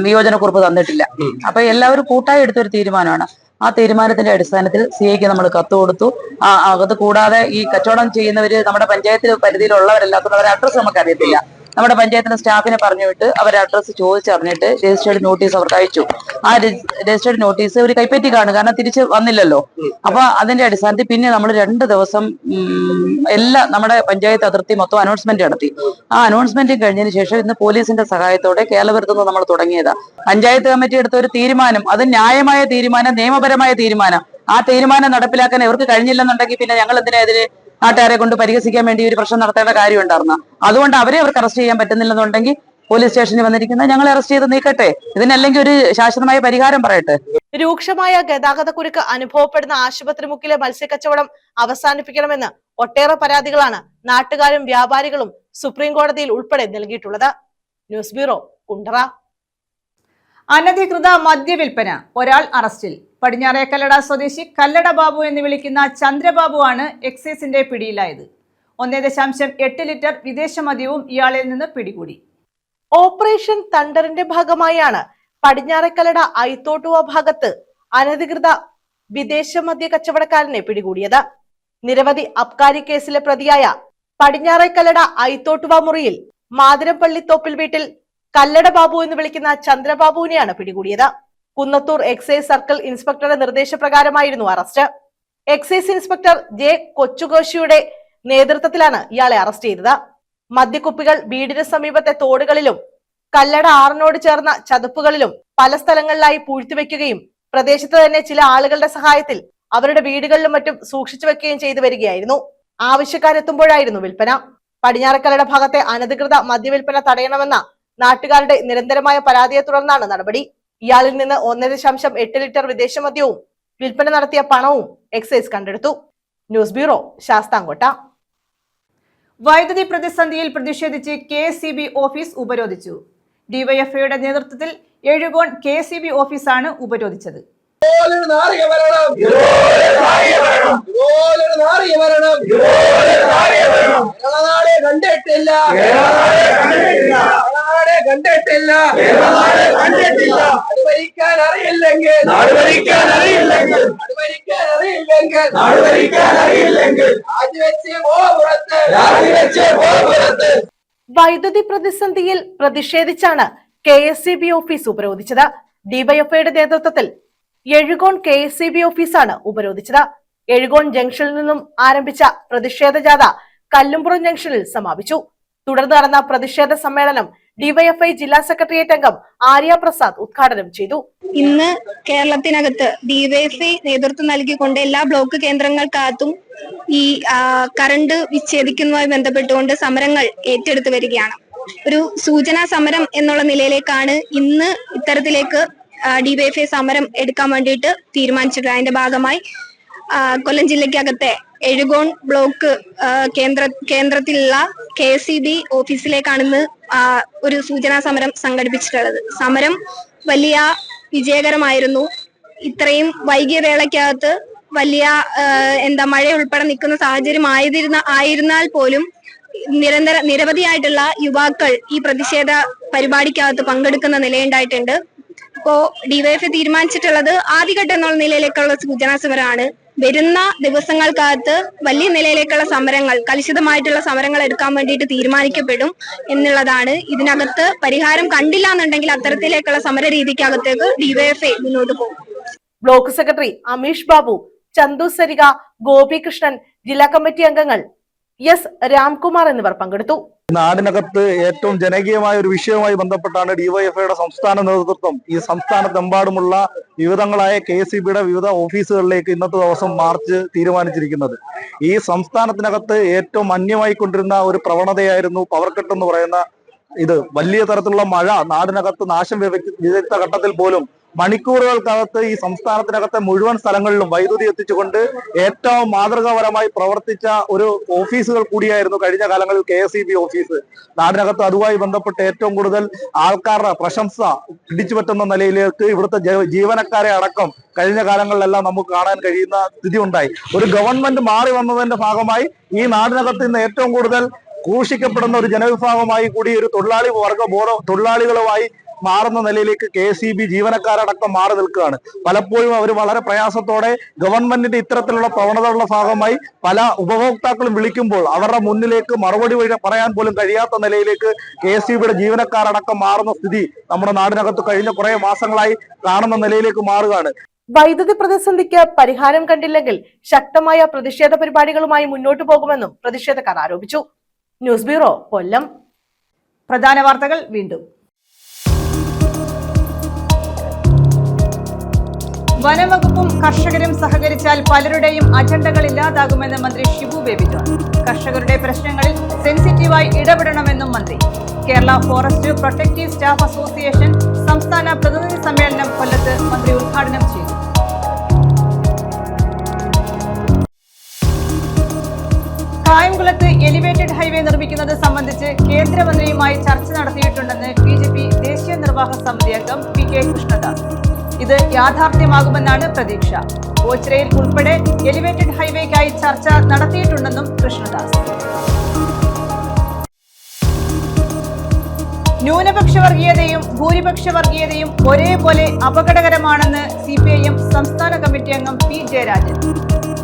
വിയോജനക്കുറിപ്പ് തന്നിട്ടില്ല. അപ്പൊ എല്ലാവരും കൂട്ടായി എടുത്തൊരു തീരുമാനമാണ്. ആ തീരുമാനത്തിന്റെ അടിസ്ഥാനത്തിൽ സിഐക്ക് നമ്മൾ കത്ത് കൊടുത്തു. അത് കൂടാതെ ഈ കച്ചവടം ചെയ്യുന്നവര് നമ്മുടെ പഞ്ചായത്ത് പരിധിയിലുള്ളവരല്ലാത്തത് അവരുടെ അഡ്രസ്സ് നമുക്ക് അറിയത്തില്ല. നമ്മുടെ പഞ്ചായത്തിലെ സ്റ്റാഫിനെ പറഞ്ഞു വിട്ട് അവരുടെ അഡ്രസ്സ് ചോദിച്ചറിഞ്ഞിട്ട് രജിസ്റ്റേർഡ് നോട്ടീസ് അവർക്ക് അയച്ചു. ആ രജിസ്റ്റേർഡ് നോട്ടീസ് ഒരു കൈപ്പറ്റി കാണും, കാരണം തിരിച്ച് വന്നില്ലല്ലോ. അപ്പൊ അതിന്റെ അടിസ്ഥാനത്തിൽ പിന്നെ നമ്മൾ 2 ദിവസം നമ്മുടെ പഞ്ചായത്ത് അതിർത്തി മൊത്തം അനൗൺസ്മെന്റ് നടത്തി. ആ അനൗൺസ്മെന്റ് കഴിഞ്ഞതിന് ശേഷം ഇന്ന് പോലീസിന്റെ സഹായത്തോടെ കേരളപുരത്തുനിന്ന് നമ്മൾ തുടങ്ങിയതാ. പഞ്ചായത്ത് കമ്മിറ്റി എടുത്ത ഒരു തീരുമാനം, അത് ന്യായമായ തീരുമാനം, നിയമപരമായ തീരുമാനം. ആ തീരുമാനം നടപ്പിലാക്കാൻ ഇവർക്ക് കഴിഞ്ഞില്ലെന്നുണ്ടെങ്കിൽ പിന്നെ ഞങ്ങൾ എന്തിനാ ഇതിന് നാട്ടുകാരെ കൊണ്ട് പരിഹസിക്കാൻ വേണ്ടി ഒരു പ്രശ്നം നടത്തേണ്ട കാര്യം ഉണ്ടായിരുന്നു. അതുകൊണ്ട് അവർക്ക് അറസ്റ്റ് ചെയ്യാൻ പറ്റുന്നില്ലെന്നുണ്ടെങ്കിൽ പോലീസ് സ്റ്റേഷനിൽ വന്നിരിക്കുന്ന ഞങ്ങളെ അറസ്റ്റ് ചെയ്ത് നീക്കട്ടെ. ഇതിനല്ലെങ്കിൽ ഒരു ശാശ്വതമായ പരിഹാരം പറയട്ടെ. രൂക്ഷമായ ഗതാഗതക്കുരുക്ക് അനുഭവപ്പെടുന്ന ആശുപത്രി മുക്കിലെ മത്സ്യക്കച്ചവടം അവസാനിപ്പിക്കണമെന്ന് ഒട്ടേറെ പരാതികളാണ് നാട്ടുകാരും വ്യാപാരികളും സുപ്രീം കോടതിയിൽ ഉൾപ്പെടെ നൽകിയിട്ടുള്ളത്. News bureau, Kundara. അനധികൃത മദ്യവിൽപ്പന, ഒരാൾ അറസ്റ്റിൽ. പടിഞ്ഞാറേ കല്ലട സ്വദേശി കല്ലട ബാബു എന്ന് വിളിക്കുന്ന ചന്ദ്രബാബുവാണ് എക്സൈസിന്റെ പിടിയിലായത്. 1.8 ലിറ്റർ വിദേശ മദ്യവും ഇയാളിൽ നിന്ന് പിടികൂടി. ഓപ്പറേഷൻ തണ്ടറിന്റെ ഭാഗമായാണ് പടിഞ്ഞാറേക്കല്ലട ഐത്തോട്ടുവ ഭാഗത്ത് അനധികൃത വിദേശ മദ്യ കച്ചവടക്കാരനെ പിടികൂടിയത്. നിരവധി അബ്കാരി കേസിലെ പ്രതിയായ പടിഞ്ഞാറേക്കല്ലട ഐത്തോട്ടുവ മുറിയിൽ മാതിരപ്പള്ളിത്തോപ്പിൽ വീട്ടിൽ കല്ലട ബാബു എന്ന് വിളിക്കുന്ന ചന്ദ്രബാബുവിനെയാണ് പിടികൂടിയത്. കുന്നത്തൂർ എക്സൈസ് സർക്കിൾ ഇൻസ്പെക്ടറുടെ നിർദ്ദേശപ്രകാരമായിരുന്നു അറസ്റ്റ്. എക്സൈസ് ഇൻസ്പെക്ടർ ജെ കൊച്ചുകോശിയുടെ നേതൃത്വത്തിലാണ് ഇയാളെ അറസ്റ്റ് ചെയ്തത്. മദ്യക്കുപ്പികൾ വീടിന് സമീപത്തെ തോടുകളിലും കല്ലട ആറിനോട് ചേർന്ന ചതുപ്പുകളിലും പല സ്ഥലങ്ങളിലായി പൂഴ്ത്തിവെക്കുകയും പ്രദേശത്ത് തന്നെ ചില ആളുകളുടെ സഹായത്തിൽ അവരുടെ വീടുകളിലും മറ്റും സൂക്ഷിച്ചു വെക്കുകയും ചെയ്തു വരികയായിരുന്നു. ആവശ്യക്കാരെത്തുമ്പോഴായിരുന്നു വിൽപ്പന. പടിഞ്ഞാറക്കല്ലട ഭാഗത്തെ അനധികൃത മദ്യവിൽപ്പന തടയണമെന്ന നാട്ടുകാരുടെ നിരന്തരമായ പരാതിയെ തുടർന്നാണ് നടപടി. ഇയാളിൽ നിന്ന് 1.8 ലിറ്റർ വിദേശ മദ്യവും വിൽപ്പന നടത്തിയ പണവും എക്സൈസ് കണ്ടെടുത്തു. News bureau, Sasthamkotta. വൈദ്യുതി പ്രതിസന്ധിയിൽ പ്രതിഷേധിച്ച് KSEB ഓഫീസ് ഉപരോധിച്ചു. ഡിവൈഎഫ്ഐയുടെ നേതൃത്വത്തിൽ എഴുകോൺ KSEB ഓഫീസാണ് ഉപരോധിച്ചത്. വൈദ്യുതി പ്രതിസന്ധിയിൽ പ്രതിഷേധിച്ചാണ് KSEB ഓഫീസ് ഉപരോധിച്ചത്. ഡിവൈഎഫ്ഐയുടെ നേതൃത്വത്തിൽ എഴുകോൺ KSEB ഓഫീസാണ് ഉപരോധിച്ചത്. എഴുകോൺ ജംഗ്ഷനിൽ നിന്നും ആരംഭിച്ച പ്രതിഷേധ ജാഥ കല്ലുംപുറം ജംഗ്ഷനിൽ സമാപിച്ചു. തുടർന്ന് നടന്ന പ്രതിഷേധ സമ്മേളനം ഡിവൈഎഫ്ഐ ജില്ലാ സെക്രട്ടേറിയറ്റ് അംഗം ആര്യ പ്രസാദ് ഉദ്ഘാടനം ചെയ്തു. ഇന്ന് കേരളത്തിനകത്ത് ഡിവൈഎഫ്ഐ നേതൃത്വം നൽകിക്കൊണ്ട് എല്ലാ ബ്ലോക്ക് കേന്ദ്രങ്ങൾക്കകത്തും ഈ കറണ്ട് വിച്ഛേദിക്കുന്നതുമായി ബന്ധപ്പെട്ടുകൊണ്ട് സമരങ്ങൾ ഏറ്റെടുത്തു വരികയാണ്. ഒരു സൂചനാ സമരം എന്നുള്ള നിലയിലേക്കാണ് ഇന്ന് ഇത്തരത്തിലേക്ക് ഡിവൈഎഫ്ഐ സമരം എടുക്കാൻ വേണ്ടിയിട്ട് തീരുമാനിച്ചിട്ടുള്ളത്. അതിന്റെ ഭാഗമായി കൊല്ലം ജില്ലയ്ക്കകത്തെ എഴുകോൺ ബ്ലോക്ക് കേന്ദ്രത്തിലുള്ള KSEB ഓഫീസിലേക്കാണ് ഇന്ന് ഒരു സൂചനാ സമരം സംഘടിപ്പിച്ചിട്ടുള്ളത്. സമരം വലിയ വിജയകരമായിരുന്നു. ഇത്രയും വൈകിയ വേളയ്ക്കകത്ത് വലിയ മഴ ഉൾപ്പെടെ നിൽക്കുന്ന സാഹചര്യം ആയിരുന്നാൽ പോലും നിരവധിയായിട്ടുള്ള യുവാക്കൾ ഈ പ്രതിഷേധ പരിപാടിക്കകത്ത് പങ്കെടുക്കുന്ന നിലയുണ്ടായിട്ടുണ്ട്. ഇപ്പോ ഡിവൈഎഫ്ഐ തീരുമാനിച്ചിട്ടുള്ളത് ആദ്യഘട്ടം എന്നുള്ള നിലയിലേക്കുള്ള സൂചനാ സമരമാണ്. വരുന്ന ദിവസങ്ങൾക്കകത്ത് വലിയ നിലയിലേക്കുള്ള സമരങ്ങൾ, കലുഷിതമായിട്ടുള്ള സമരങ്ങൾ എടുക്കാൻ വേണ്ടിയിട്ട് തീരുമാനിക്കപ്പെടും എന്നുള്ളതാണ്. ഇതിനകത്ത് പരിഹാരം കണ്ടില്ല എന്നുണ്ടെങ്കിൽ അത്തരത്തിലേക്കുള്ള സമര രീതിക്കകത്തേക്ക് ഡിവൈഎഫ്ഐ മുന്നോട്ട് പോകും. ബ്ലോക്ക് സെക്രട്ടറി അമീഷ് ബാബു, ചന്തു സരിക, ഗോപികൃഷ്ണൻ, ജില്ലാ കമ്മിറ്റി അംഗങ്ങൾ എസ് രാംകുമാർ എന്നിവർ പങ്കെടുത്തു. നാടിനകത്ത് ഏറ്റവും ജനകീയമായ ഒരു വിഷയവുമായി ബന്ധപ്പെട്ടാണ് ഡിവൈഎഫ്ഐയുടെ സംസ്ഥാന നേതൃത്വം ഈ സംസ്ഥാനത്തെമ്പാടുമുള്ള വിവിധങ്ങളായ KSEBയുടെ വിവിധ ഓഫീസുകളിലേക്ക് ഇന്നത്തെ ദിവസം മാർച്ച് തീരുമാനിച്ചിരിക്കുന്നത്. ഈ സംസ്ഥാനത്തിനകത്ത് ഏറ്റവും അന്യമായി കൊണ്ടിരുന്ന ഒരു പ്രവണതയായിരുന്നു പവർ കട്ട് എന്ന് പറയുന്ന ഇത്. വലിയ തരത്തിലുള്ള മഴ നാടിനകത്ത് നാശം വിതച്ച ഘട്ടത്തിൽ പോലും മണിക്കൂറുകൾക്കകത്ത് ഈ സംസ്ഥാനത്തിനകത്തെ മുഴുവൻ സ്ഥലങ്ങളിലും വൈദ്യുതി എത്തിച്ചുകൊണ്ട് ഏറ്റവും മാതൃകാപരമായി പ്രവർത്തിച്ച ഒരു ഓഫീസുകൾ കൂടിയായിരുന്നു കഴിഞ്ഞ കാലങ്ങളിൽ KSEB ഓഫീസ്. നാടിനകത്ത് അതുമായി ബന്ധപ്പെട്ട് ഏറ്റവും കൂടുതൽ ആൾക്കാരുടെ പ്രശംസ പിടിച്ചുപറ്റുന്ന നിലയിലേക്ക് ഇവിടുത്തെ ജീവനക്കാരെ അടക്കം കഴിഞ്ഞ കാലങ്ങളിലെല്ലാം നമുക്ക് കാണാൻ കഴിയുന്ന സ്ഥിതി ഉണ്ടായി. ഒരു ഗവൺമെന്റ് മാറി വന്നതിന്റെ ഭാഗമായി ഈ നാടിനകത്ത് ഇന്ന് ഏറ്റവും കൂടുതൽ ക്രൂശിക്കപ്പെടുന്ന ഒരു ജനവിഭാഗമായി കൂടി ഒരു തൊഴിലാളികളുമായി മാറുന്ന നിലയിലേക്ക് KSEB ജീവനക്കാരടക്കം മാറി നിൽക്കുകയാണ്. പലപ്പോഴും അവർ വളരെ പ്രയാസത്തോടെ ഗവൺമെന്റിന്റെ ഇത്തരത്തിലുള്ള പ്രവണതകളുടെ ഭാഗമായി പല ഉപഭോക്താക്കളും വിളിക്കുമ്പോൾ അവരുടെ മുന്നിലേക്ക് മറുപടി പറയാൻ പോലും കഴിയാത്ത നിലയിലേക്ക് KSEBയുടെ ജീവനക്കാരടക്കം മാറുന്ന സ്ഥിതി നമ്മുടെ നാടിനകത്ത് കഴിഞ്ഞ കുറെ മാസങ്ങളായി കാണുന്ന നിലയിലേക്ക് മാറുകയാണ്. വൈദ്യുതി പ്രതിസന്ധിക്ക് പരിഹാരം കണ്ടില്ലെങ്കിൽ ശക്തമായ പ്രതിഷേധ പരിപാടികളുമായി മുന്നോട്ടു പോകുമെന്നും പ്രതിഷേധക്കാർ ആരോപിച്ചു. ന്യൂസ് ബ്യൂറോ, കൊല്ലം. പ്രധാന വാർത്തകൾ വീണ്ടും. വനംവകുപ്പും കർഷകരും സഹകരിച്ചാൽ പലരുടെയും അജണ്ടകൾ ഇല്ലാതാകുമെന്ന് മന്ത്രി ഷിബു ബേബി ജോൺ. കർഷകരുടെ പ്രശ്നങ്ങളിൽ സെൻസിറ്റീവായി ഇടപെടണമെന്നും മന്ത്രി. Kerala forest protective staff association സംസ്ഥാന പ്രതിനിധി സമ്മേളനം കൊല്ലത്ത് മന്ത്രി ഉദ്ഘാടനം ചെയ്തു. കായംകുളത്ത് എലിവേറ്റഡ് ഹൈവേ നിർമ്മിക്കുന്നത് സംബന്ധിച്ച് കേന്ദ്രമന്ത്രിയുമായി ചർച്ച നടത്തിയിട്ടുണ്ടെന്ന് BJP ദേശീയ നിർവാഹക സമിതി അംഗം PK കൃഷ്ണദാസ്. ഇത് യാഥാർത്ഥ്യമാകുമെന്നാണ് പ്രതീക്ഷ. ഓച്ചിറയിൽ ഉൾപ്പെടെ എലിവേറ്റഡ് ഹൈവേക്കായി ചർച്ച നടത്തിയിട്ടുണ്ടെന്നും കൃഷ്ണദാസ്. ന്യൂനപക്ഷ വർഗീയതയും ഭൂരിപക്ഷ വർഗീയതയും ഒരേപോലെ അപകടകരമാണെന്ന് CPIM സംസ്ഥാന കമ്മിറ്റി അംഗം P ജയരാജൻ.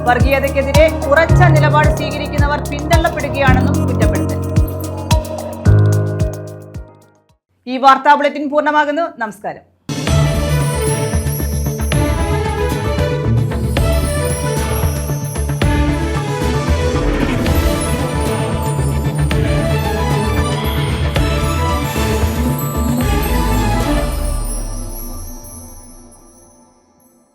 വർഗീയതയ്ക്കെതിരെ ഉറച്ച നിലപാട് സ്വീകരിക്കുന്നവർ പിന്തള്ളപ്പെടുകയാണെന്നും കുറ്റപ്പെടുത്തൽ. ഈ വാർത്താ ബുള്ളറ്റിൻ പൂർണ്ണമാകുന്നു. നമസ്കാരം.